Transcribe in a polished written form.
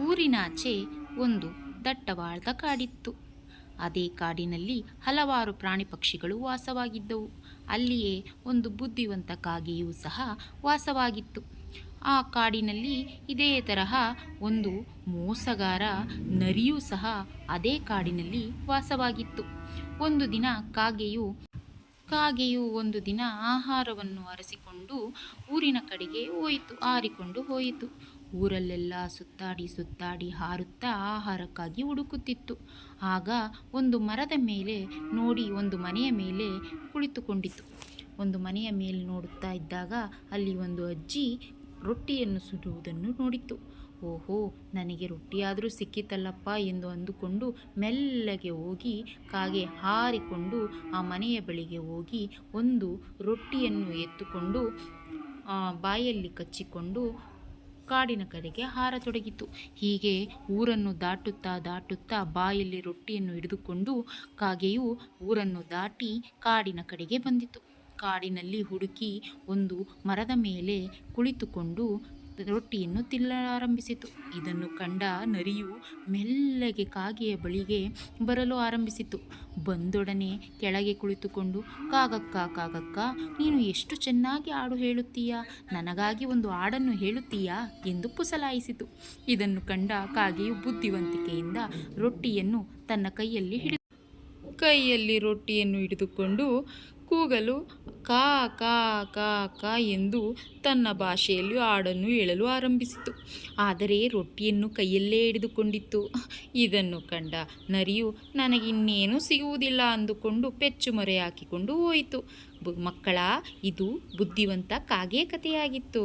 ಊರಿನಾಚೆ ಒಂದು ದಟ್ಟವಾದ ಕಾಡಿತ್ತು. ಅದೇ ಕಾಡಿನಲ್ಲಿ ಹಲವಾರು ಪ್ರಾಣಿ ಪಕ್ಷಿಗಳು ವಾಸವಾಗಿದ್ದವು. ಅಲ್ಲಿಯೇ ಒಂದು ಬುದ್ಧಿವಂತ ಕಾಗೆಯೂ ಸಹ ವಾಸವಾಗಿತ್ತು. ಆ ಕಾಡಿನಲ್ಲಿ ಇದೇ ತರಹ ಒಂದು ಮೋಸಗಾರ ನರಿಯೂ ಸಹ ಅದೇ ಕಾಡಿನಲ್ಲಿ ವಾಸವಾಗಿತ್ತು. ಒಂದು ದಿನ ಕಾಗೆಯು ಒಂದು ದಿನ ಆಹಾರವನ್ನು ಅರಸಿಕೊಂಡು ಊರಿನ ಕಡೆಗೆ ಹಾರಿಕೊಂಡು ಹೋಯಿತು. ಊರಲ್ಲೆಲ್ಲ ಸುತ್ತಾಡಿ ಹಾರುತ್ತಾ ಆಹಾರಕ್ಕಾಗಿ ಹುಡುಕುತ್ತಿತ್ತು. ಆಗ ಒಂದು ಮರದ ಮೇಲೆ ನೋಡಿ ಒಂದು ಮನೆಯ ಮೇಲೆ ಕುಳಿತುಕೊಂಡಿತು. ಒಂದು ಮನೆಯ ಮೇಲೆ ನೋಡುತ್ತಾ ಇದ್ದಾಗ ಅಲ್ಲಿ ಒಂದು ಅಜ್ಜಿ ರೊಟ್ಟಿಯನ್ನು ಸುಡುವುದನ್ನು ನೋಡಿತು. ಓಹೋ, ನನಗೆ ರೊಟ್ಟಿಯಾದರೂ ಸಿಕ್ಕಿತಲ್ಲಪ್ಪ ಎಂದು ಅಂದುಕೊಂಡು ಮೆಲ್ಲಗೆ ಹೋಗಿ ಕಾಗೆ ಹಾರಿಕೊಂಡು ಆ ಮನೆಯ ಬಳಿಗೆ ಹೋಗಿ ಒಂದು ರೊಟ್ಟಿಯನ್ನು ಎತ್ತುಕೊಂಡು ಬಾಯಲ್ಲಿ ಕಚ್ಚಿಕೊಂಡು ಕಾಡಿನ ಕಡೆಗೆ ಹಾರತೊಡಗಿತು. ಹೀಗೆ ಊರನ್ನು ದಾಟುತ್ತಾ ಬಾಯಲ್ಲಿ ರೊಟ್ಟಿಯನ್ನು ಹಿಡಿದುಕೊಂಡು ಕಾಗೆಯು ಊರನ್ನು ದಾಟಿ ಕಾಡಿನ ಕಡೆಗೆ ಬಂದಿತು. ಕಾಡಿನಲ್ಲಿ ಹುಡುಕಿ ಒಂದು ಮರದ ಮೇಲೆ ಕುಳಿತುಕೊಂಡು ರೊಟ್ಟಿಯನ್ನು ತಿನ್ನಲಾರಂಭಿಸಿತು. ಇದನ್ನು ಕಂಡ ನರಿಯು ಮೆಲ್ಲಗೆ ಕಾಗೆಯ ಬಳಿಗೆ ಬರಲು ಆರಂಭಿಸಿತು. ಬಂದೊಡನೆ ಕೆಳಗೆ ಕುಳಿತುಕೊಂಡು, ಕಾಗಕ್ಕ, ನೀನು ಎಷ್ಟು ಚೆನ್ನಾಗಿ ಹಾಡು ಹೇಳುತ್ತೀಯಾ, ನನಗಾಗಿ ಒಂದು ಹಾಡನ್ನು ಹೇಳುತ್ತೀಯಾ ಎಂದು ಪುಸಲಾಯಿಸಿತು. ಇದನ್ನು ಕಂಡ ಕಾಗೆಯು ಬುದ್ಧಿವಂತಿಕೆಯಿಂದ ರೊಟ್ಟಿಯನ್ನು ತನ್ನ ಕೈಯಲ್ಲಿ ರೊಟ್ಟಿಯನ್ನು ಹಿಡಿದುಕೊಂಡು ಕೂಗಲು ಕಾ ಕಾ ಕಾ ಕಾ ಎಂದು ತನ್ನ ಭಾಷೆಯಲ್ಲಿ ಹಾಡನ್ನು ಹೇಳಲು ಆರಂಭಿಸಿತು. ಆದರೆ ರೊಟ್ಟಿಯನ್ನು ಕೈಯಲ್ಲೇ ಹಿಡಿದುಕೊಂಡಿತ್ತು. ಇದನ್ನು ಕಂಡ ನರಿಯು ನನಗಿನ್ನೇನು ಸಿಗುವುದಿಲ್ಲ ಅಂದುಕೊಂಡು ಪೆಚ್ಚು ಮೊರೆ ಹಾಕಿಕೊಂಡು ಹೋಯಿತು. ಮಕ್ಕಳ, ಇದು ಬುದ್ಧಿವಂತ ಕಾಗೆ ಕಥೆಯಾಗಿತ್ತು.